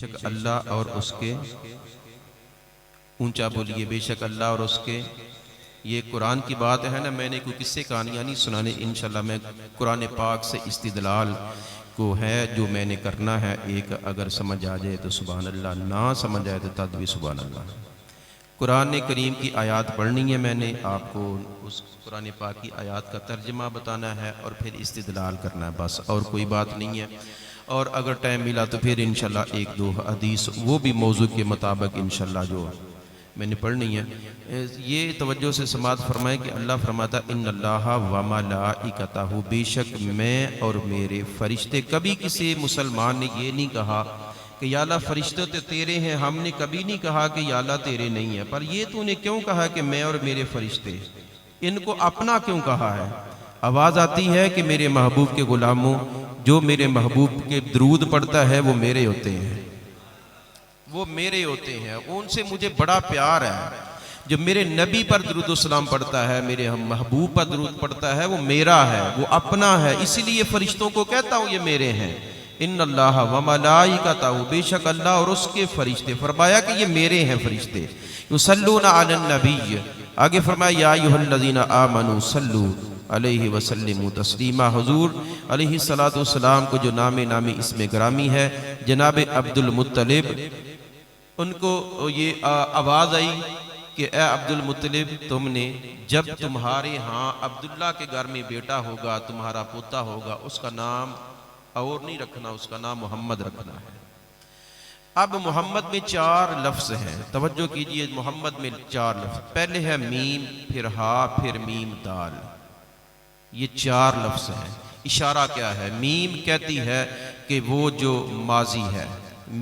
شک اللہ اور اس کے اونچا بولیے، بے شک اللہ اور اس کے، یہ قرآن کی بات ہے نا، میں نے کوئی قصے کہانیاں نہیں سنانے، انشاءاللہ میں قرآن پاک سے استدلال کو ہے جو میں نے کرنا ہے، ایک اگر سمجھ آ جائے تو سبحان اللہ، نہ سمجھ آئے تو تد بھی سبحان اللہ۔ قرآن کریم کی آیات پڑھنی ہے، میں نے آپ کو اس قرآن پاک کی آیات کا ترجمہ بتانا ہے اور پھر استدلال کرنا ہے، بس اور کوئی بات نہیں ہے۔ اور اگر ٹائم ملا تو پھر انشاءاللہ ایک دو حدیث وہ بھی موضوع کے مطابق انشاءاللہ جو میں نے پڑھنی ہے۔ یہ توجہ سے سماعت فرمائے کہ اللہ فرماتا ان اللہ و ملائکتہ، بے شک میں اور میرے فرشتے۔ کبھی کسی مسلمان نے یہ نہیں کہا کہ یا اللہ فرشتے تو تیرے ہیں، ہم نے کبھی نہیں کہا کہ یا اللہ تیرے نہیں ہیں، پر یہ تو نے کیوں کہا کہ میں اور میرے فرشتے، ان کو اپنا کیوں کہا ہے؟ آواز آتی ہے کہ میرے محبوب کے غلاموں، جو میرے محبوب کے درود پڑھتا ہے وہ میرے ہوتے ہیں، وہ میرے ہوتے ہیں، ان سے مجھے بڑا پیار ہے۔ جو میرے نبی پر درود و سلام پڑھتا ہے، میرے محبوب پر درود پڑھتا ہے، وہ میرا ہے، وہ اپنا ہے، اسی لیے فرشتوں کو کہتا ہوں یہ میرے ہیں۔ ان اللہ و ملائکتہ، بے شک اللہ اور اس کے فرشتے، فرمایا کہ یہ میرے ہیں فرشتے۔ یصلون علی النبی، آگے فرمایا یا ایھا الذین آمنوا صلوا علیہ وسلم تسلیما۔ حضور علیہ السلام کو جو نام اس میں گرامی ہے جناب عبد المطلب، ان کو یہ آواز آئی کہ اے عبد المطلب، تم نے جب تمہارے ہاں عبداللہ کے گھر میں بیٹا ہوگا، تمہارا پوتا ہوگا، اس کا نام اور نہیں رکھنا، اس کا نام محمد رکھنا ہے۔ اب محمد میں 4 لفظ ہیں، توجہ کیجئے، محمد میں 4 لفظ، پہلے ہے میم، پھر ہا، پھر میم دال، یہ 4 لفظ ہیں۔ اشارہ کیا ہے؟ میم کہتی ہے کہ وہ جو ماضی ہے،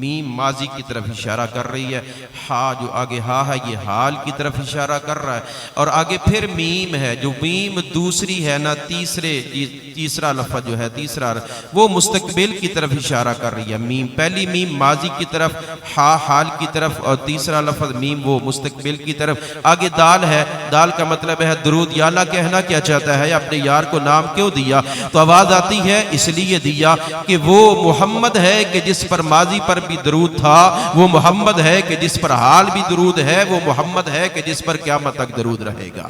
میم ماضی کی طرف اشارہ کر رہی ہے، ہا جو آگے ہا ہے یہ حال کی طرف اشارہ کر رہا ہے، اور آگے پھر میم ہے، جو میم دوسری ہے نا، تیسرا لفظ جو ہے، تیسرا وہ مستقبل کی طرف اشارہ کر رہی ہے۔ میم پہلی میم ماضی کی طرف، ہا حال کی طرف، اور تیسرا لفظ میم وہ مستقبل کی طرف۔ آگے دال ہے، دال کا مطلب ہے درود، یا اللہ کہنا کیا چاہتا ہے، اپنے یار کو نام کیوں دیا؟ تو آواز آتی ہے اس لیے دیا کہ وہ محمد ہے کہ جس پر ماضی پر بھی درود تھا، وہ محمد ہے کہ جس پر حال بھی درود ہے، وہ محمد ہے کہ جس پر قیامت تک درود رہے گا،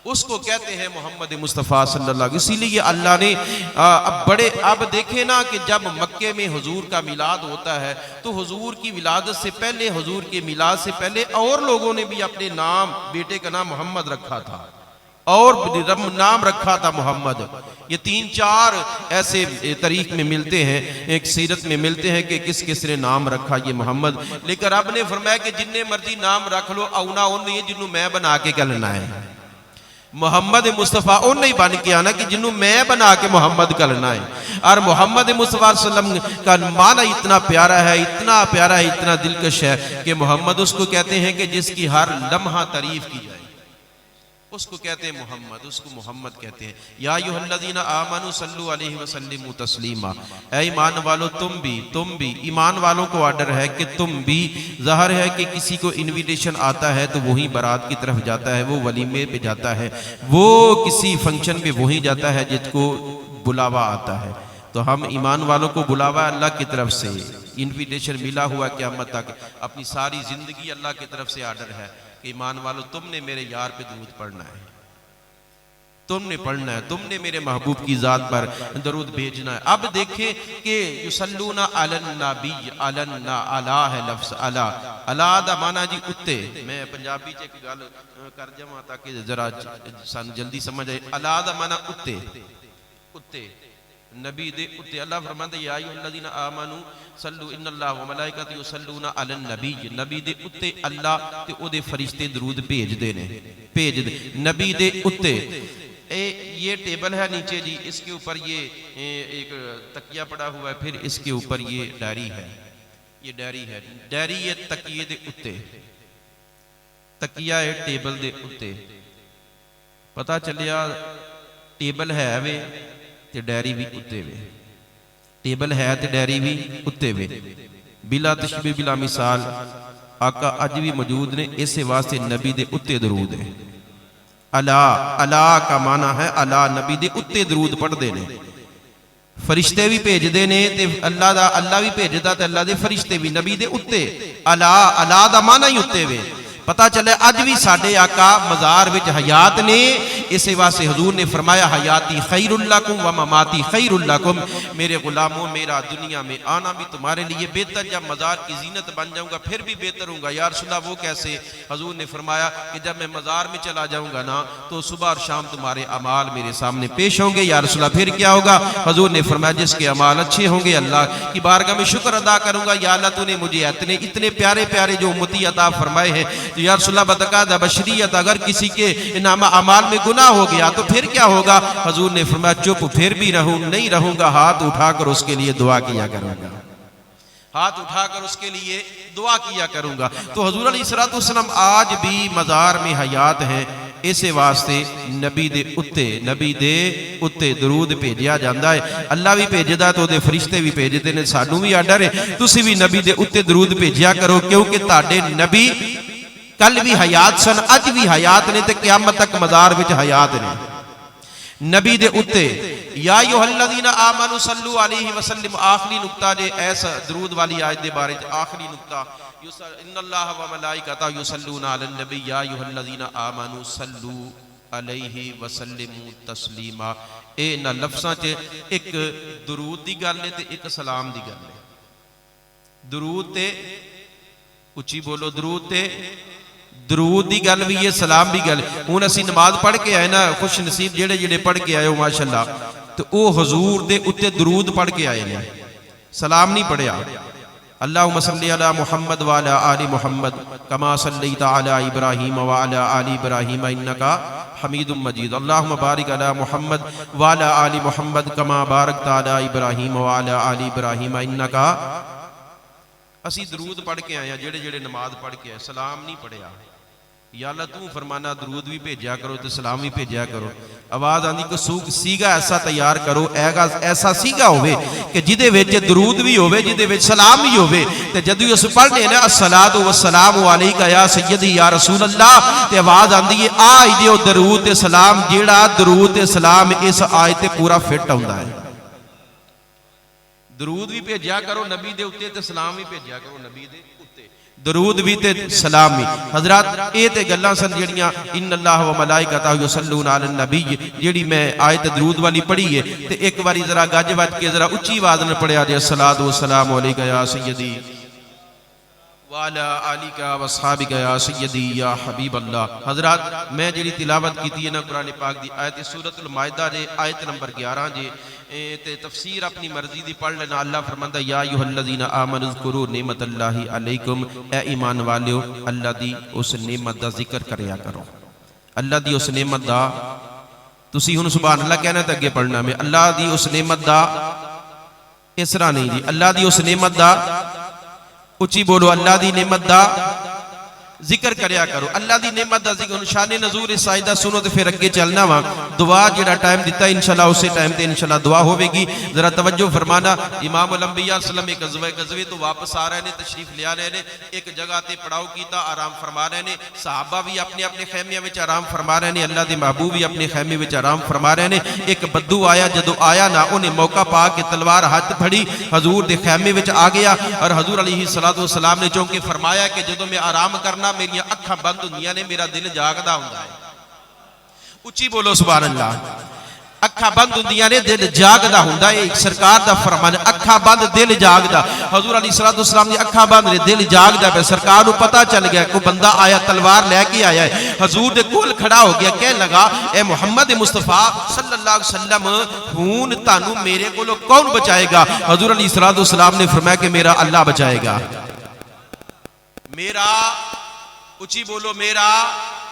اس کو کہتے ہیں محمد مصطفیٰ صلی اللہ علیہ وسلم۔ اسی لیے اللہ نے اب دیکھیں نا کہ جب مکے میں حضور کا میلاد ہوتا ہے تو حضور کی ولادت سے پہلے، حضور کے میلاد سے پہلے اور لوگوں نے بھی اپنے نام، بیٹے کا نام محمد رکھا تھا اور نام رکھا تھا محمد۔ یہ 3-4 ایسے تاریخ میں ملتے ہیں، ایک سیرت میں ملتے ہیں کہ کس کس نے نام رکھا یہ محمد، لیکن رب نے فرمایا کہ جننے مرضی نام رکھ لو، اونا ان یہ جنہوں میں بنا کے کلنا ہے، محمد مصطفیٰ ان نہیں بن کے آنا کہ جنہوں میں بنا کے محمد کلنا ہے۔ اور محمد مصطفیٰ صلی اللہ علیہ وسلم کا معنی اتنا پیارا ہے، اتنا پیارا ہے، اتنا دلکش ہے کہ محمد اس کو کہتے ہیں کہ جس کی ہر لمحہ تعریف کی جائے، اس کو کہتے ہیں محمد، اس کو محمد کہتے ہیں۔ یا ایھا الذین آمنوا صلوا علیہ وسلم تسلیما، اے ایمان والو تم بھی ایمان والوں کو آرڈر ہے کہ تم بھی، ظاہر ہے کہ کسی کو انویٹیشن آتا ہے تو وہی بارات کی طرف جاتا ہے، وہ ولیمے پہ جاتا ہے، وہ کسی فنکشن پہ وہی جاتا ہے جس کو بلاوا آتا ہے، تو ہم ایمان والوں کو بلاوا اللہ کی طرف سے انویٹیشن ملا ہوا قیامت تک، اپنی ساری زندگی اللہ کی طرف سے آرڈر ہے کہ ایمان والو تم نے میرے یار پہ درود پڑھنا ہے، تم نے پڑھنا ہے، تم نے میرے محبوب کی ذات پر درود بھیجنا ہے۔ اب دیکھیں کہ یصلون علی النبی، علی ہے لفظ، علی دا معنی جی اتے، میں پنجابی چ ایک گل کر جاواں تاکہ ذرا سان جلدی سمجھ آئے۔ علی دا معنی اتے، نبی دے اتے، اللہ فرماتا ہے یا ایھا الذین آمنوا صلوا ان اللہ و ملائکتہ یصلون علی النبی، نبی دے اتے اللہ تے او دے فرشتے درود بھیج دے نے، نبی دے اتے۔ یہ ٹیبل ہے نیچے جی، اس کے اوپر یہ ایک تکیہ پڑا ہوا ہے، پھر اس کے اوپر یہ ڈائری ہے، یہ ڈائری ہے، ڈائری یہ تکیے دے اتے، تکیہ ہے ٹیبل دے اتے، پتہ چلیا ٹیبل ہے وے تے ڈائری بھی اتے وے، ٹیبل ہے تے ڈائری بھی اتے وے، بلا تشبیہ بلا مثال آقا اج بھی موجود نے، اسے واسطے نبی دے اتے درود ہے۔ علا کا معنی ہے علا، نبی دے اتے درود پڑھ دے نے، فرشتے بھی بھیجتے نے تے اللہ بھی بھیجتا تے اللہ دے فرشتے بھی نبی دے اتے الا دا معنی ہی اتے وے پتہ چلے اج بھی ساڈے آقا مزار وچ حیات نے اسی واسطے حضور نے فرمایا حیاتی خیر لکم و مماتی خیر لکم میرے غلاموں میرا دنیا میں آنا بھی تمہارے لیے بہتر جب مزار کی زینت بن جاؤں گا پھر بھی بہتر ہوں گا یا رسول اللہ وہ کیسے حضور نے فرمایا کہ جب میں مزار میں چلا جاؤں گا نا تو صبح اور شام تمہارے اعمال میرے سامنے پیش ہوں گے یا رسول اللہ پھر کیا ہوگا حضور نے فرمایا جس کے اعمال اچھے ہوں گے اللہ کی بارگاہ میں شکر ادا کروں گا یا اللہ تو نے مجھے اتنے پیارے پیارے جو امتی عطا فرمائے ہیں یا رسول اللہ بتقاض بشریت اگر کسی کے اعمال میں گناہ ہو گیا تو پھر کیا ہوگا حضور نے فرمایا چپ پھر بھی نہیں رہوں گا ہاتھ اٹھا کر اس کے لیے دعا کیا کروں گا ہاتھ اٹھا کر اس کے لیے دعا کیا کروں گا تو حضور علیہ السلام آج بھی مزار میں حیات ہیں اسے واسطے نبی دے اتے درود بھیجیا جاندا ہے اللہ بھی بھیجدا تو دے فرشتے بھی بھیجدے نے سانوں بھی آڈر ہے تسی بھی نبی دے اتے درود بھیجیا کرو کیونکہ تہاڈے نبی کل بھی حیات سن اج بھی حیات نے تے قیامت تک مزار وچ حیات نے نبی دے اتے یا ایھا الذین آمنوا صلوا علیہ وسلم آخری نقطہ دے ایسا درود والی آیت دے بارے آخری نقطہ ان اللہ و ملائکتہ یصلون علی النبی یا ایھا الذین آمنوا صلوا علیہ وسلم تسلیما اے نہ لفظاں چ ایک درود دی گل ہے تے ایک سلام دی گل ہے درود تے اچھی بولو درود دی گل بھی ہے سلام بھی گل ہن اسی نماز پڑھ کے آئے نا خوش نصیب جڑے پڑھ کے آئے ہو ماشاءاللہ تو او حضور دے اتے درود پڑھ کے آئے نے سلام نہیں پڑھیا اللہم صلی علی محمد وعلی آل محمد کما صلیت علی ابراہیم وعلی آل ابراہیم انکا حمید مجید اللہم بارک علی محمد وعلی آل محمد کما بارکت علی ابراہیم وعلی آل ابراہیم انکا اسی درود پڑھ کے آئے ہیں جڑے نماز پڑھ کے آئے سلام نہیں پڑھیا یا اللہ تو فرمانا درود بھی بھیجیا کرو تے سلام بھی بھیجیا کرو آواز آندی کو سیگا ایسا تیار کرو ایسا سیگا ہوئے کہ جدے وچ درود بھی ہوئے جدے وچ سلام بھی ہوئے تے جدو اس پڑھنے نا الصلاۃ والسلام علیکا یا سیدی یا رسول اللہ تے آواز آندی ہے آئی دیو درود تے سلام جیڑا درود تے سلام اس آیت تے پورا فٹ ہوندا ہے درود بھی بھیجیا کرو نبی دے اتے تے سلام بھی بھیجیا کرو نبی دے اتے درود بھی تے سلام بھی حضرات اے تے گلاں سن جڑیاں ان اللہ و ملائکتہ یصلون علی النبی جڑی میں آیت درود والی پڑھی ہے تے ایک باری ذرا گج وج کے ذرا اونچی آواز نال پڑھیا جے الصلاۃ والسلام علیکا یا سیدی وعلی آلک و اصحابک یا سیدی یا حبیب اللہ حضرات میں جڑی تلاوت کیتی ہے نا قرآن پاک دی آیت سورۃ المائدہ جے آیت نمبر 11 جے تے تفسیر اپنی مرضی دی پڑھ لینا اللہ فرماندا یا ایھا الذین آمنوا اذکروا نعمت اللہ علیکم اے ایمان والو اللہ دی اس نعمت دا ذکر کریا کرو اللہ دی اس نعمت دا تسی ہن سبحان اللہ کہنا تے اگے پڑھنا میں اللہ دی اس نعمت دا اس طرح نہیں جی اللہ دی اس نعمت دا اچھی بولو اللہ دی نعمت دا ذکر کریا کرو اللہ دی نعمت دا ذکر شان نزول اس آیت دا سنو تے پھر اگے چلنا وا دعا جڑا ٹائم دیتا انشاءاللہ اسی ٹائم تے انشاءاللہ دعا ہوے گی ذرا توجہ فرمانا امام الانبیاء صلی اللہ علیہ وسلم ایک غزوے تو واپس آ رہے نے تشریف لے آ رہے نے ایک جگہ تے پڑاؤ کیتا آرام فرما رہے نے صحابہ بھی اپنے اپنے خیمیاں وچ آرام فرما رہے نے اللہ دے محبوب بھی اپنے خیمے وچ آرام فرما رہے نے ایک بدو آیا جدو آیا نا انہیں موقع پا کے تلوار ہاتھ پھڑی حضور دے خیمے وچ آ گیا اور حضور علیہ السلام نے چونکہ فرمایا کہ جدو میں آرام کرنا میری اکھاں بند ہوندیاں نے میرا دل جاگدا ہوندا ہے اچھی بولو سبحان اللہ اکھاں بند ہوندیاں نے دل جاگدا ہوندا ہے ایک سرکار دا فرمان اکھاں بند دل جاگدا حضور علیہ السلام دی اکھاں بند نے دل جاگدا پہ سرکار نو پتہ چل گیا کوئی بندہ آیا تلوار لے کے آیا ہے حضور دے کول کھڑا ہو گیا کہنے لگا اے محمد مصطفیٰ صلی اللہ علیہ وسلم ہون تانو میرے کولو کون بچائے گا حضور علیہ السلام نے فرمایا کہ میرا اللہ بچائے گا میرا اچھی بولو میرا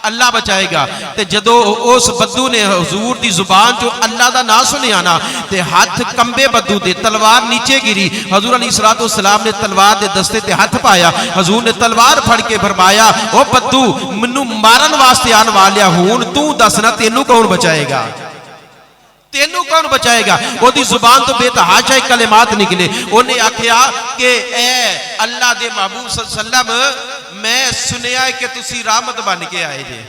اللہ بچائے گا تے جدو اس بدو نے حضور دی زبان جو اللہ دا نا سنے آنا تے ہاتھ کمبے بدو دے تلوار نیچے گری حضور علیہ السلام نے تلوار دے دستے تے ہاتھ پایا حضور نے تلوار پھڑ کے فرمایا او بدو منو مارن واسطے آن والیا ہون تو دسنا تینو کون بچائے گا تینو کون بچائے گا وہ دی زبان تو بے تحاشا کلمات نکلے انہیں آکھیا کہ اے اللہ دے محبوب صلی اللہ علیہ وسلم میں سنیا ہے کہ تسی رحمت بن کے آئے جے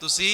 تسی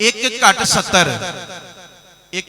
1-70, 1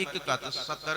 1-70,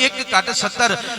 1-70।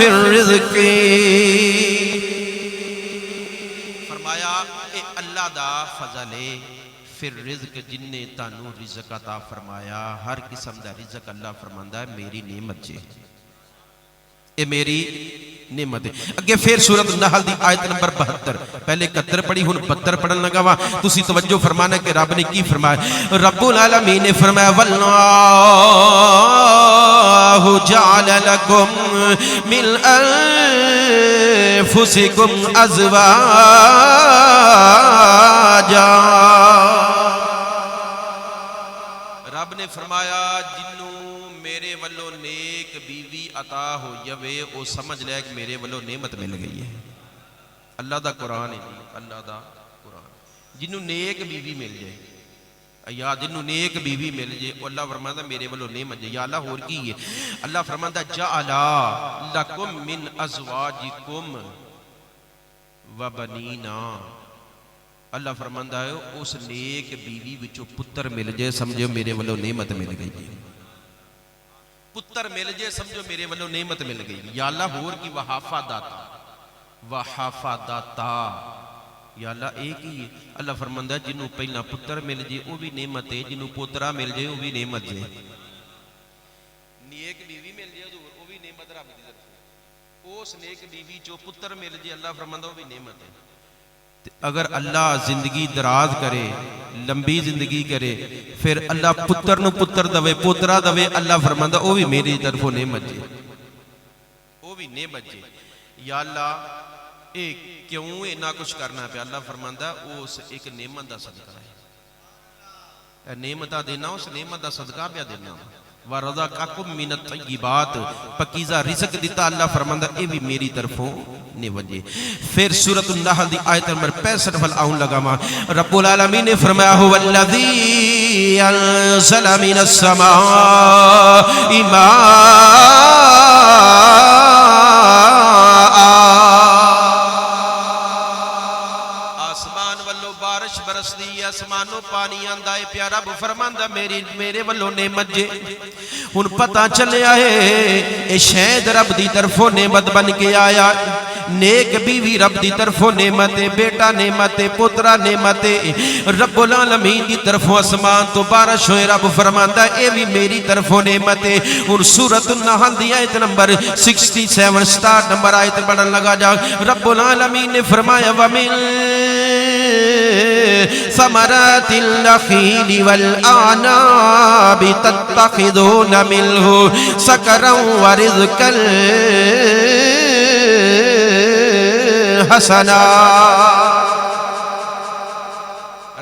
فی الرزق، فرمایا اے اللہ دا فضل ہے، پھر رزق جن نے تانوں رزق عطا فرمایا، ہر قسم دا رزق اللہ فرماندا ہے میری نعمت جے، اے میری نعمت ہے۔ اگے پھر سورۃ النحل دی آیت نمبر 72، پہلے 71 پڑھی ہن 72 پڑھن لگا وا، تسی توجہ فرمانا کہ رب نے کی فرمایا۔ رب العالمین نے فرمایا واللہ جعل لکم من انفسکم ازواجا، رب نے فرمایا جنوں میرے ولو نیک بیوی عطا ہو جاوے او سمجھ لے کہ میرے ولو نعمت مل گئی ہے۔ اللہ دا قرآن ہے جی، اللہ دا قرآن، جنوں نیک بیوی مل جائے، یا جنوں نیک بیوی مل جائے، اللہ فرماتا میرے ولو نعمت جائے۔ یا اللہ اور کی ہے، اللہ فرماتا جعلا لکم من ازواجکم وبنینا، اللہ فرماندا ہے اس نیک بیوی وچوں پتر مل جائے سمجھو میرے ولو نعمت مل گئی ہے، پتر مل جائے سمجھو میرے ولو نعمت مل گئی۔ یا اللہ ہور کی وحافہ داتا، وحافہ داتا، یا اللہ ایک ہی ہے۔ اللہ فرماندا ہے جنوں پہلا پتر مل جائے وہ بھی نعمت ہے، جنوں پوترا مل جائے وہ بھی نعمت ہے، نیک بیوی مل جائے وہ بھی نعمت رب دی طرف، اس نیک بیوی جو پتر مل جائے اللہ فرماندا وہ بھی نعمت ہے۔ اگر اللہ زندگی دراز کرے، لمبی زندگی کرے، پھر اللہ پتر نو پتر دوے، پوترا دوے، اللہ فرماندا او بھی میری طرفوں نعمت جے، او بھی نعمت جے۔ یا اللہ اے کیوں اتنا کچھ کرنا پہ؟ اللہ فرماندا اس ایک نعمت دا صدقہ ہے، اے نعمتاں دینا اس نعمت دا صدقہ پہ دینا۔ وَرَزَقَكُم مِّنَ الطَّيِّبَاتِ، پکیزہ رزق دیتا اللہ فرماندا اے بھی میری طرفوں نعمت جے۔ پھر سورۃ النحل دی آیت نمبر 65 وال آؤں لگا ماں، رب العالمین نے فرمایا هو الذی انزل من السماء ماء، آسمان والو بارش برس دی، آسمانوں پانی آندا ہے، پیارا رب فرماندا میرے والو نعمت جے۔ ہن پتہ چلیا ہے اے شاید رب دی طرفوں نعمت بن کے آیا، نیک بیوی رب دی طرفوں نعمت ہے، بیٹا نعمت ہے، پترا نعمت ہے، رب العالمین دی طرفوں آسمان تو بارش ہوئے، رب فرماندا اے بھی میری طرفوں نعمت ہے۔ اور سورۃ النحل دی آیت نمبر 67 سٹارٹ نمبر آیت پڑھن لگا جا، رب العالمین نے فرمایا وَمِن ثمرات النخیل والأعناب تتخذون منه سکرا ورزقا حسنا،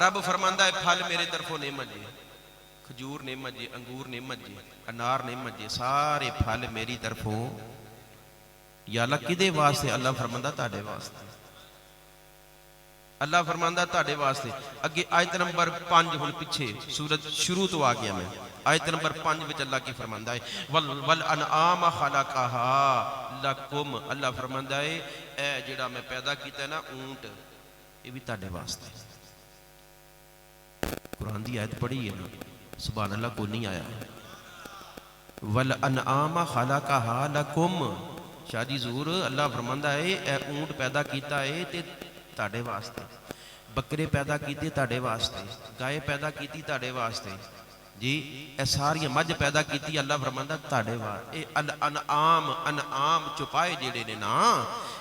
رب فرماندا ہے پھل میرے طرفوں نعمت جی، کھجور نعمت جی، انگور نعمت جی، انار نعمت جی، سارے پھل میری طرفوں۔ یا اللہ کدے واسطے؟ اللہ فرماندا تاڑے واسطے، اللہ فرماندا تاڑے واسطے۔ اگے آیت نمبر 5 ہن پیچھے سورت شروع تو آ گیا میں، آیت نمبر 5 وچ اللہ کی فرماندا ہے والانعام خلقها لکم، اللہ فرماندا ہے اے جڑا میں پیدا کیتا ہے نا اونٹ، یہ بھی تاڑے واسطے۔ قرآن دی آیت پڑھی ہے نا، سبحان اللہ کو نہیں آیا، والانعام خلقها لکم، شاہ جی ظہور اللہ فرماندا ہے اے اونٹ پیدا کیتا ہے تے تاڑے واسطے، بکرے پیدا کیتے تاڑے واسطے، گائے پیدا کیتی تاڑے واسطے جی، اے ساری مجھ پیدا کیتی اللہ فرماندا تاڑے واسطے۔ اے الانعام، انعام چپائے جڑے نے نا،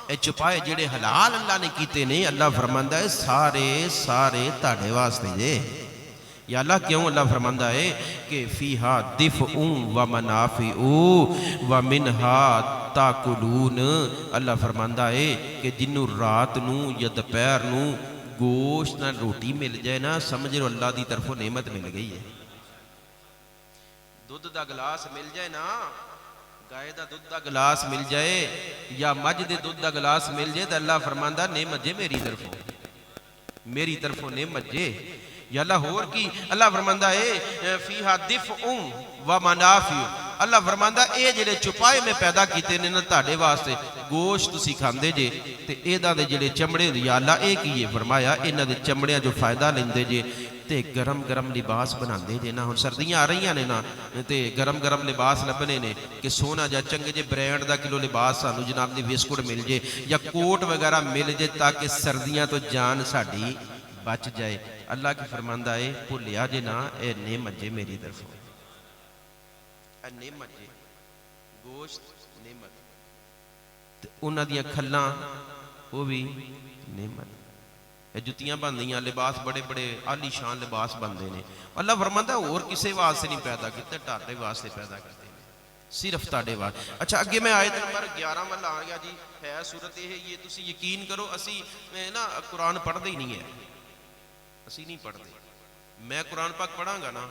اے چپائے جڑے حلال اللہ نے کیتے نے، اللہ فرماندا ہے سارے تاڑے واسطے جے۔ یا اللہ کیوں؟ اللہ فرماندا ہے کہ فیہا دفع ومنافع ومنہا تاکلون، اللہ فرماندا ہے کہ جنوں رات نو یا دوپہر نو گوشت نہ روٹی مل جائے نا، سمجھ لو اللہ دی طرفوں نعمت مل گئی ہے۔ دودھ دا گلاس مل جائے نا، گائے دا دودھ دا گلاس مل جائے یا مجھ دے دودھ دا گلاس مل جائے تو اللہ فرماندا نعمت جے میری طرفوں نعمت جے۔ یا اللہ ہور کی؟ اللہ فرماندا ہے فیہا دفع ومنافع، اللہ فرماندا اے جڑے چپائے میں پیدا کیتے نے نا تاڑے واسطے، گوشت تسی کھاندے جے تے ایداں دے جڑے چمڑے، یا اللہ اے کی یہ فرمایا انہاں دے چمڑیاں جو فائدہ لیندے جے، تے گرم گرم لباس بناندے جے نا، ہن سردیاں آ رہیاں نے نا تے گرم گرم لباس لبنے نے کہ سونا جا چنگے جے برانڈ دا کلو لباس سانو جناب دی بسکٹ مل جے یا کوٹ وغیرہ مل جے تاکہ سردیاں تو جان ساڈی بچ جائے۔ اللہ کی فرماندہ ہے بھولیا جے نا اے نعمت جے میری طرف، اے نعمت جے، گوشت نعمت تے انہاں دیاں کھلاں وہ بھی نعمت، جتیاں بندیاں لباس بڑے بڑے عالی شان لباس بندے نے۔ اللہ فرماتا ہے اور کسے واسطے نہیں پیدا کیتے، تہاڈے واسطے پیدا کیتے صرف تہاڈے واسطے۔ اچھا اگے میں آیت نمبر 11 وال آ گیا جی، ہے صورت یہ تسی یقین کرو اسی نا قرآن پڑھدے ہی نہیں ہے، اسی نہیں پڑھدے۔ میں قرآن پاک پڑھاں گا نا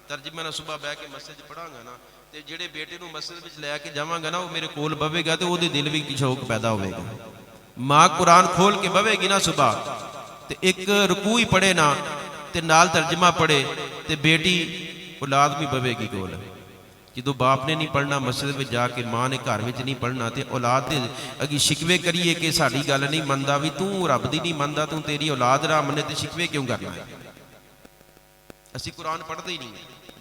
ترجمے نال صبح بیٹھ کے مسجد پڑھاں گا نا تے جڑے بیٹے نو مسجد وچ لے کے جاواں گا نا وہ میرے کول بوے گا تے او دے دل وچ شوق پیدا ہوے گا۔ ماں قرآن کھول کے بوے گی نا صبح تے ایک رکوع ہی پڑھے نا تے نال ترجمہ پڑھے تے بیٹی اولاد بھی بوے گی کول۔ جدو باپ نے نہیں پڑھنا مسجد میں جا کے ماں نے گھر وچ نہیں پڑھنا تے اولاد دے اگی شکوے کریے کہ ساڈی گل نہیں مندا وی تو رب دی نہیں مندا تو تیری اولاد راہ منے تے شکوے کیوں کرنا ہے؟ اسی قرآن پڑھتے ہی نہیں،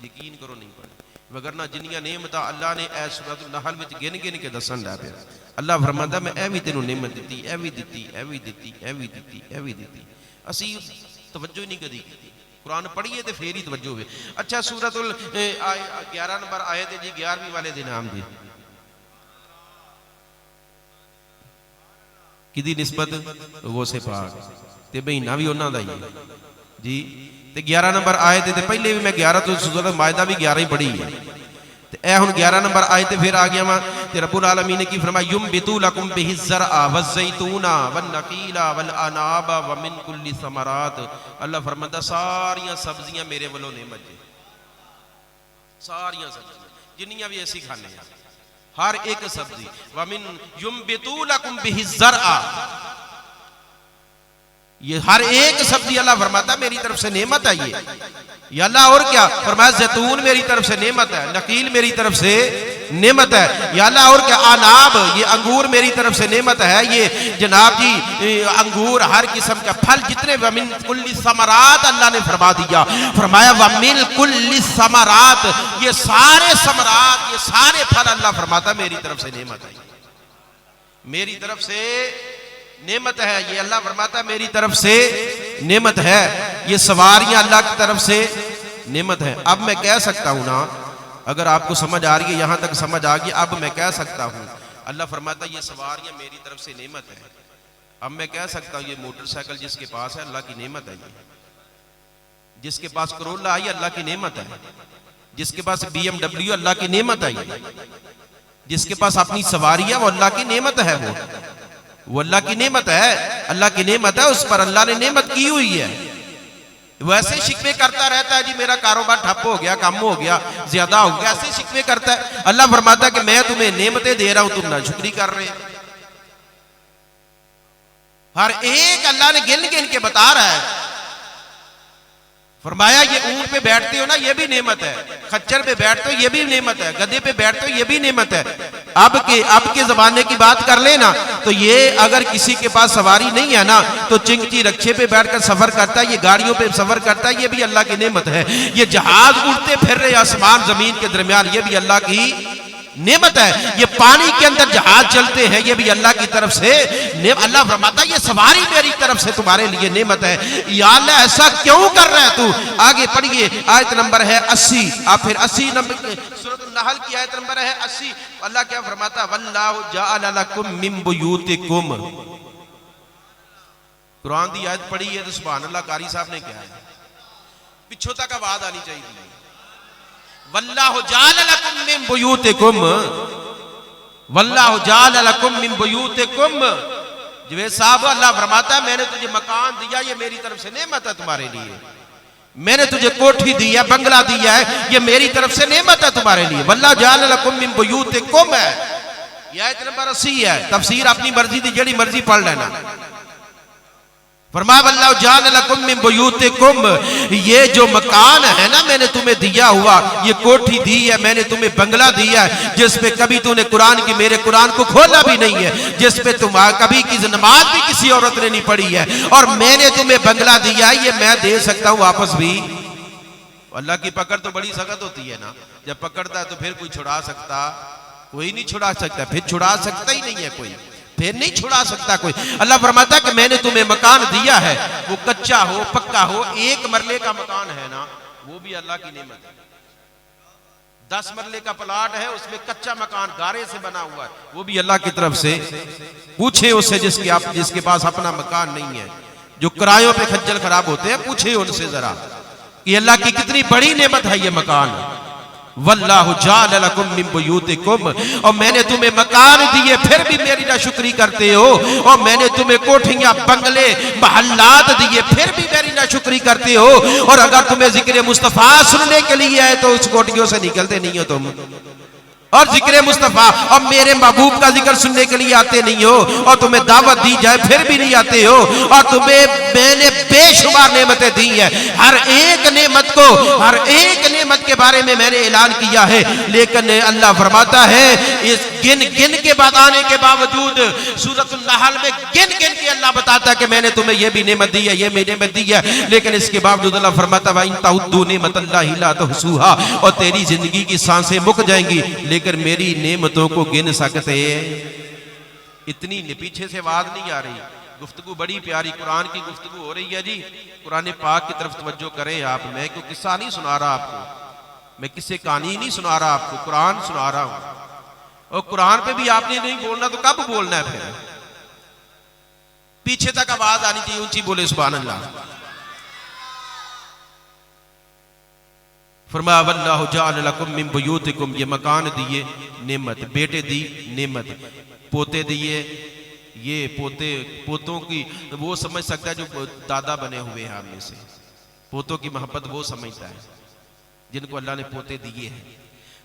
یقین کرو نہیں پڑھتے، وگرنہ جنیاں نعمتاں اللہ نے اے سورۃ النحل وچ گن گن کے دسن لا پیا۔ اللہ فرماتا میں اے وی تینوں نعمت دتی، اے وی دتی، اے وی دتی، اے وی دتی، اے وی دتی، اسی توجہ نہیں کدی کی۔ قرآن پڑھیے تے پھر ہی توجہ ہوئے۔ اچھا سورۃ 11 نمبر آیت جی 11ویں والے دے نام جی کدی نسبت غوث پاک تے مہینہ بھی انہاں دا ہی ہے جی۔ تے 11 نمبر آیت تے پہلے بھی میں 11 تو سورۃ مائدہ بھی 11 ہی پڑھی ہے تے اے ہن 11 نمبر آیت پھر آ گیا وا تے رب العالمین نے کی فرمایا یمبتو لکم بہ الزرع والزیتون والنخیل والعناب ومن کل ثمرات۔ اللہ فرماتا ساریاں سبزیاں میرے ولوں نعمت جی، ساریاں سبزیاں جنیاں بھی ایسی کھانے ہیں ہر ایک سبزی۔ ومن یمبتو لکم بہ الزرع، یہ ہر ایک سبزی اللہ فرماتا میری طرف سے نعمت ہے یہ اللہ۔ اور کیا فرمایا زیتون میری طرف سے نعمت ہے، نخیل میری طرف سے نعمت ہے یا اللہ۔ اور کیا عناب، یہ انگور میری طرف سے نعمت ہے، یہ جناب جی انگور ہر قسم کا پھل جتنے ومن کل ثمرات اللہ نے فرما دیا، فرمایا ومن کل ثمرات، یہ سارے ثمرات یہ سارے پھل اللہ فرماتا میری طرف سے نعمت ہے، میری طرف سے نعمت ہے یہ اللہ فرماتا میری طرف سے نعمت ہے، یہ سواریاں اللہ کی طرف سے نعمت ہے۔ اب میں کہہ سکتا ہوں نا اگر آپ کو سمجھ آ رہی ہے یہاں تک سمجھ آ گئی، اب میں کہہ سکتا ہوں اللہ فرماتا یہ سواریاں میری طرف سے نعمت ہے۔ اب میں کہہ سکتا ہوں یہ موٹر سائیکل جس کے پاس ہے اللہ کی نعمت ہے، یہ جس کے پاس کرولا ہے اللہ کی نعمت ہے، جس کے پاس BMW اللہ کی نعمت ہے، جس کے پاس اپنی سواری ہے وہ اللہ کی نعمت ہے، وہ اللہ کی نعمت ہے، اللہ کی نعمت ہے، اس پر اللہ نے نعمت کی ہوئی ہے۔ ویسے شکوے کرتا رہتا ہے جی میرا کاروبار ٹھپ ہو گیا، کم ہو گیا، زیادہ ہو گیا، ایسے شکوے کرتا ہے۔ اللہ فرماتا ہے کہ میں تمہیں نعمتیں دے رہا ہوں تم ناشکری کر رہے، ہر ایک اللہ نے گن گن کے بتا رہا ہے۔ فرمایا یہ اونٹ پہ بیٹھتے ہو نا یہ بھی نعمت ہے، خچر پہ بیٹھتے ہو یہ بھی نعمت ہے، گدھے پہ بیٹھتے ہو یہ بھی نعمت ہے۔ اب کے زمانے کی بات کر لیں نا تو یہ اگر کسی کے پاس سواری نہیں ہے نا تو چنگچی رکشے پہ بیٹھ کر سفر کرتا ہے، یہ گاڑیوں پہ سفر کرتا ہے، یہ بھی اللہ کی نعمت ہے۔ یہ جہاز اڑتے پھر رہے آسمان زمین کے درمیان، یہ بھی اللہ کی نعمت ہے۔ یہ پانی کے اندر جہاز چلتے ہیں یہ بھی اللہ کی طرف سے، اللہ فرماتا یہ سواری میری طرف سے تمہارے لیے نعمت ہے۔ یا اللہ ایسا کیوں کر رہا ہے تو؟ آگے پڑھئے آیت نمبر ہے 80، آپ پھر 80 نمبر سورۃ النحل کی آیت نمبر ہے 80۔ اللہ کیا فرماتا واللہ جعل لکم من بیوتکم۔ قرآن دی آیت پڑھی ہے تو سبحان اللہ قاری صاحب نے کیا ہے، پچھوں تک آواز آنی چاہیے۔ واللہ جعل لکم من بیوتکم، واللہ جعل لکم من بیوتکم۔ جوید صاحب اللہ فرماتا ہے میں نے تجھے مکان دیا یہ میری طرف سے نعمت ہے تمہارے لیے، میں نے تجھے کوٹھی دیا بنگلہ دیا ہے یہ میری طرف سے نعمت ہے تمہارے لیے۔ واللہ جعل لکم من بیوتکم ہے، یہ آیت نمبر 80 ہے۔ تفسیر اپنی مرضی دی جڑی مرضی پڑھ لینا۔ فرمایا واللہ جعل لکم من بیوتکم، یہ جو مکان ہے نا میں نے تمہیں دیا ہوا، یہ کوٹھی دی ہے میں نے تمہیں، بنگلہ دیا ہے جس پہ کبھی تو نے قرآن کی میرے قرآن کو کھولا بھی نہیں ہے، جس پہ تم کبھی کی نماز بھی کسی عورت نے نہیں پڑھی ہے، اور میں نے تمہیں بنگلہ دیا ہے، یہ میں دے سکتا ہوں واپس بھی۔ اللہ کی پکڑ تو بڑی سخت ہوتی ہے نا، جب پکڑتا ہے تو پھر کوئی چھڑا سکتا، کوئی نہیں چھڑا سکتا، پھر چھڑا سکتا ہی نہیں ہے کوئی، پھر نہیں چھڑا سکتا کوئی۔ اللہ فرماتا ہے کہ میں نے تمہیں مکان دیا ہے، وہ کچا ہو پکا ہو، 1 مرلے کا مکان ہے نا وہ بھی اللہ کی نعمت ہے، 10 مرلے کا پلاٹ ہے اس میں کچا مکان گارے سے بنا ہوا ہے، وہ بھی اللہ کی طرف سے۔ پوچھیں اس سے جس کے پاس اپنا مکان نہیں ہے، جو کرایوں پہ کھجل خراب ہوتے ہیں، پوچھیں ان سے ذرا کہ اللہ کی کتنی بڑی نعمت ہے یہ مکان۔ واللہ جعل لکم من بیوتکم، اور میں نے تمہیں مکان دیے پھر بھی میری ناشکری کرتے ہو، اور میں نے تمہیں کوٹھیاں بنگلے محلات دیے پھر بھی میری ناشکری کرتے ہو، اور اگر تمہیں ذکر مصطفیٰ سننے کے لیے ہے تو اس کوٹھیوں سے نکلتے نہیں ہو تم، اور ذکر مصطفیٰ اور میرے محبوب کا ذکر سننے کے لیے آتے نہیں ہو، اور تمہیں دعوت دی جائے پھر بھی نہیں آتے ہو، اور تمہیں میں نے بے شمار نعمتیں دی ہیں، ہر ایک نعمت کو، ہر ایک نعمت کے بارے میں میں نے اعلان کیا ہے، لیکن اللہ فرماتا ہے اس گن گن کے بتانے کے باوجود سورۃ النحل میں گن گن کے اللہ بتاتا ہے کہ میں نے تمہیں یہ بھی نعمت دی ہے، یہ بھی نعمت دی ہے، لیکن اس کے باوجود اللہ فرماتا ہے وَإِن تَعُدُّوا نِعْمَتَ اللَّهِ لَا تُحْصُوهَا، اور تیری زندگی کی سانسیں مک جائیں گی لیکن میری نعمتوں کو گن سکتے۔ اتنی پیچھے سے آواز نہیں آ رہی، گفتگو بڑی پیاری قرآن کی گفتگو ہو رہی ہے جی، قرآن پاک کی طرف توجہ کریں آپ، میں کوئی قصہ نہیں سنا رہا آپ کو، میں کسی کہانی نہیں سنا رہا آپ کو، قرآن سنا رہا ہوں، اور قرآن پہ بھی آپ نے نہیں بولنا تو کب بولنا ہے پھر؟ پیچھے تک آواز آنی چاہیے، اونچی بولے سبحان اللہ۔ فرمایا واللہ جعل لکم من بیوتکم، یہ مکان دیے نعمت، بیٹے دی نعمت، پوتے دیے، یہ پوتوں کی وہ سمجھ سکتا ہے جو دادا بنے ہوئے ہیں آپ میں سے، پوتوں کی محبت وہ سمجھتا ہے جن کو اللہ نے پوتے دیے ہیں۔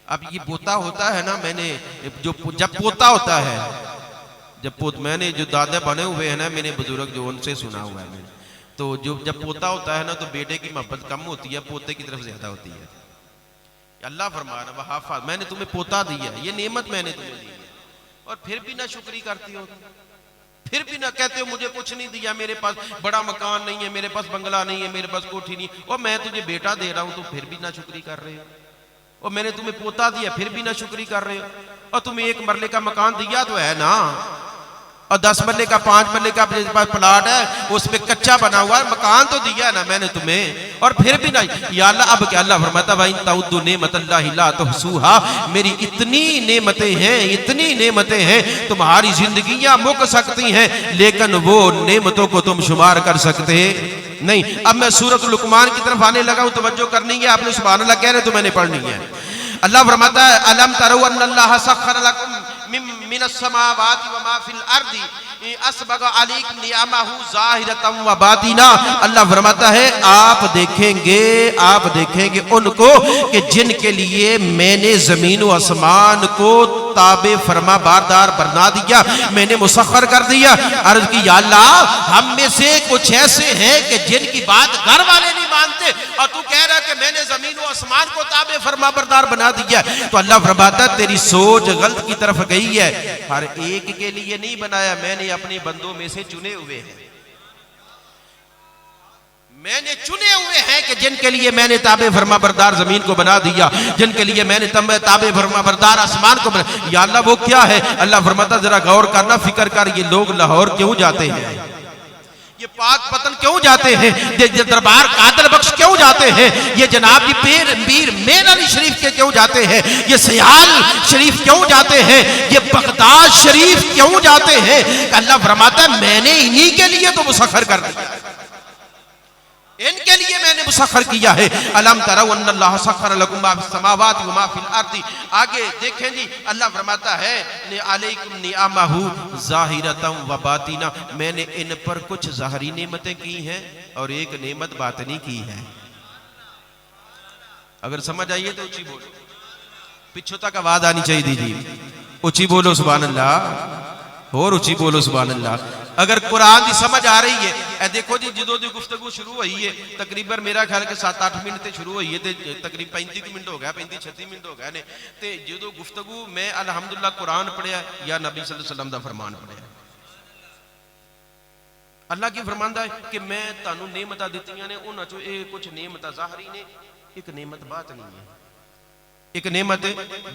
اب یہ پوتا ہوتا ہے نا، میں نے جب پوتا ہوتا ہے، میں نے جو دادا بنے ہوئے ہیں نا میرے بزرگ جو ان سے سنا ہوا ہے میں نے، تو جب پوتا ہوتا ہے نا تو بیٹے کی محبت کم ہوتی ہے، پوتے کی طرف زیادہ ہوتی ہے۔ اللہ فرما رہا وہاں میں نے تمہیں پوتا دیا، یہ نعمت میں نے تمہیں دی ہے، اور پھر بھی نہ شکری کرتی ہو، پھر بھی نہ کہتے ہو مجھے کچھ نہیں دیا، میرے پاس بڑا مکان نہیں ہے، میرے پاس بنگلہ نہیں ہے، میرے پاس کوٹھی نہیں، اور میں تجھے بیٹا دے رہا ہوں تو پھر بھی نہ شکری کر رہے ہو، اور میں نے تمہیں پوتا دیا پھر بھی نہ شکری کر رہے ہو، اور تمہیں 1 مرلے کا مکان دیا تو ہے نا، اور 10 مرلے کا 5 مرلے کا اپنے پاس پلاٹ ہے اس پہ کچا بنا ہوا ہے، مکان تو دیا ہے نا میں نے تمہیں، اور پھر بھی نہیں۔ یا اللہ اب کیا اللہ فرماتا ہے وَإِن تَعُدُّوا نِعْمَتَ اللَّهِ لَا تُحْصُوهَا، میری اتنی نعمتیں ہیں، اتنی نعمتیں ہیں، تمہاری زندگیاں مک سکتی ہیں لیکن وہ نعمتوں کو تم شمار کر سکتے نہیں۔ اب میں سورۃ لقمان کی طرف آنے لگا ہوں، توجہ کرنی ہے، آپ نے سبحان اللہ کہہ رہے تو میں نے پڑھنی ہے۔ اللہ فرماتا ہے أَلَمْ تَرَوْا أَنَّ اللَّهَ سَخَّرَ لَكُم من السماوات وما في الارض اسبغ علیکم نعمہ ظاہرۃ و باطنہ، اللہ فرماتا ہے آپ دیکھیں گے ان کو کہ جن کے لیے میں نے زمین و آسمان کو تابع فرما باردار بنا دیا، میں نے مسخر کر دیا۔ عرض کی یا اللہ ہم میں سے کچھ ایسے ہیں کہ جن کی بات گھر والے نہیں مانتے، اور تو کہہ رہا کہ میں نے زمین و آسمان کو تابع فرما بردار بنا دیا، تو اللہ فرماتا ہے تیری سوچ غلط کی طرف گئی ہے، ہر ایک کے لیے نہیں بنایا، میں نے اپنے بندوں میں سے چنے ہوئے ہیں، میں نے چنے ہوئے ہیں کہ جن کے لیے میں نے تابع فرما بردار زمین کو بنا دیا، جن کے لیے میں نے تابع فرما بردار آسمان کو بنا۔ یا اللہ وہ کیا ہے؟ اللہ فرماتا ذرا غور کرنا، فکر کر، یہ لوگ لاہور کیوں جاتے ہیں، یہ پاک پتن کیوں جاتے ہیں، یہ دربار قادر بخش کیوں جاتے ہیں، یہ جناب پیر میر علی شریف کے کیوں جاتے ہیں، یہ سیال شریف کیوں جاتے ہیں، یہ بغداد شریف کیوں جاتے ہیں؟ اللہ فرماتا ہے میں نے انہی کے لیے تو مسخر کر دیا، ان کے لیے میں نے مسخر کیا ہے۔ الم تروا ان اللہ سخر لکم ما فی السماوات و ما فی الارض، آگے دیکھیں جی اللہ فرماتا ہے علیکم نعمہ ظاہرۃ و باطنہ، میں نے ان پر کچھ ظاہری نعمتیں کی ہیں اور ایک نعمت باطنی کی ہے۔ اگر سمجھ آئیے تو اونچی بولو، پیچھوں تک آواز آنی چاہیے دیجیے، اونچی بولو سبحان اللہ، اور اونچی بولو سبحان اللہ۔ اگر قرآن کی سمجھ آ رہی ہے، اے دیکھو جی جدوں دی گفتگو شروع ہوئی ہے تقریباً میرا خیال کہ 7-8 منٹ تے شروع ہوئی ہے تے تقریباً 35 منٹ ہو گیا 35-36 منٹ ہو گئے نے تے جدوں گفتگو میں الحمدللہ قرآن پڑھیا یا نبی صلی اللہ علیہ وسلم دا فرمان پڑھیا. اللہ کی فرماندا ہے کہ میں تانوں نعمتاں دتیاں نے انہاں چوں اے کچھ نعمتاں ظاہری نے ایک نعمت باطنی ہے ایک نعمت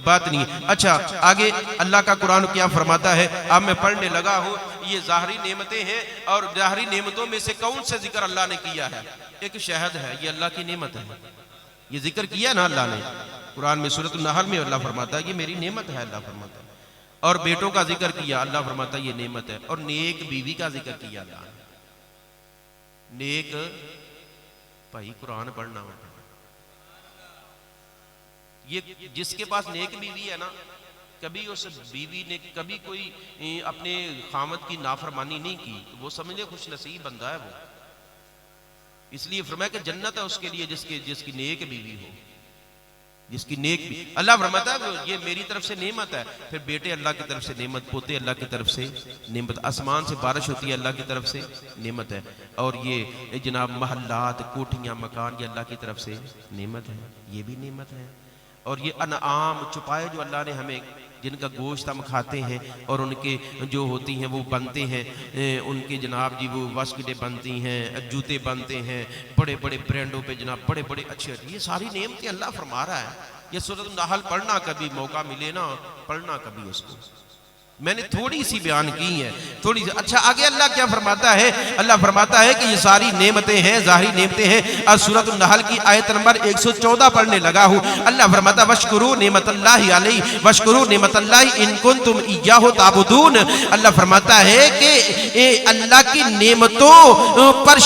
باطنی ہے. اچھا آگے اللہ کا قرآن کیا فرماتا ہے اب میں پڑھنے لگا ہوں یہ ظاہری نعمتیں ہیں اور ظاہری نعمتوں میں سے کون سے ذکر اللہ نے کیا ہے ایک شہد ہے یہ اللہ کی نعمت ہے یہ ذکر کیا نا اللہ نے قرآن میں سورۃ النحل میں اللہ فرماتا ہے یہ میری نعمت ہے اللہ فرماتا ہے اور بیٹوں کا ذکر کیا اللہ فرماتا ہے یہ نعمت ہے اور نیک بیوی کا ذکر کیا اللہ نے نیک بھائی قرآن پڑھنا ہوتا یہ جس کے پاس نیک بیوی ہے نا کبھی اس بیوی نے کبھی کوئی اپنے خامد کی نافرمانی نہیں کی وہ سمجھے خوش نصیب بندہ ہے وہ اس لیے فرمایا کہ جنت ہے اس کے لیے جس کی نیک بیوی ہو جس کی نیک بھی اللہ فرماتا ہے یہ میری طرف سے نعمت ہے پھر بیٹے اللہ کی طرف سے نعمت پوتے اللہ کی طرف سے نعمت آسمان سے بارش ہوتی ہے اللہ کی طرف سے نعمت ہے اور یہ جناب محلات کوٹھیاں مکان یہ اللہ کی طرف سے نعمت ہے یہ بھی نعمت ہے اور یہ انعام چھپائے جو اللہ نے ہمیں جن کا گوشت ہم کھاتے ہیں اور ان کے جو ہوتی ہیں وہ بنتے ہیں ان کے جناب جی وہ واسکٹیں بنتی ہیں جوتے بنتے ہیں بڑے بڑے برینڈوں پہ جناب بڑے بڑے اچھے یہ ساری نعمتیں اللہ فرما رہا ہے یہ سورۃ النحل پڑھنا کبھی موقع ملے نا پڑھنا کبھی اس کو میں نے تھوڑی سی بیان کی ہے تھوڑی سی. اچھا آگے اللہ کیا فرماتا ہے اللہ فرماتا ہے کہ یہ ساری نعمتیں ہیں ظاہری نعمتیں ہیں اور سورۃ النحل کی آیت نمبر 114 پڑھنے لگا ہوں اللہ فرماتا ہے واشکروا نعمت اللہ علیہ واشکروا نعمت اللہ ان کنتم ایاہ تعبدون اللہ فرماتا ہے کہ اللہ کی نعمتوں پر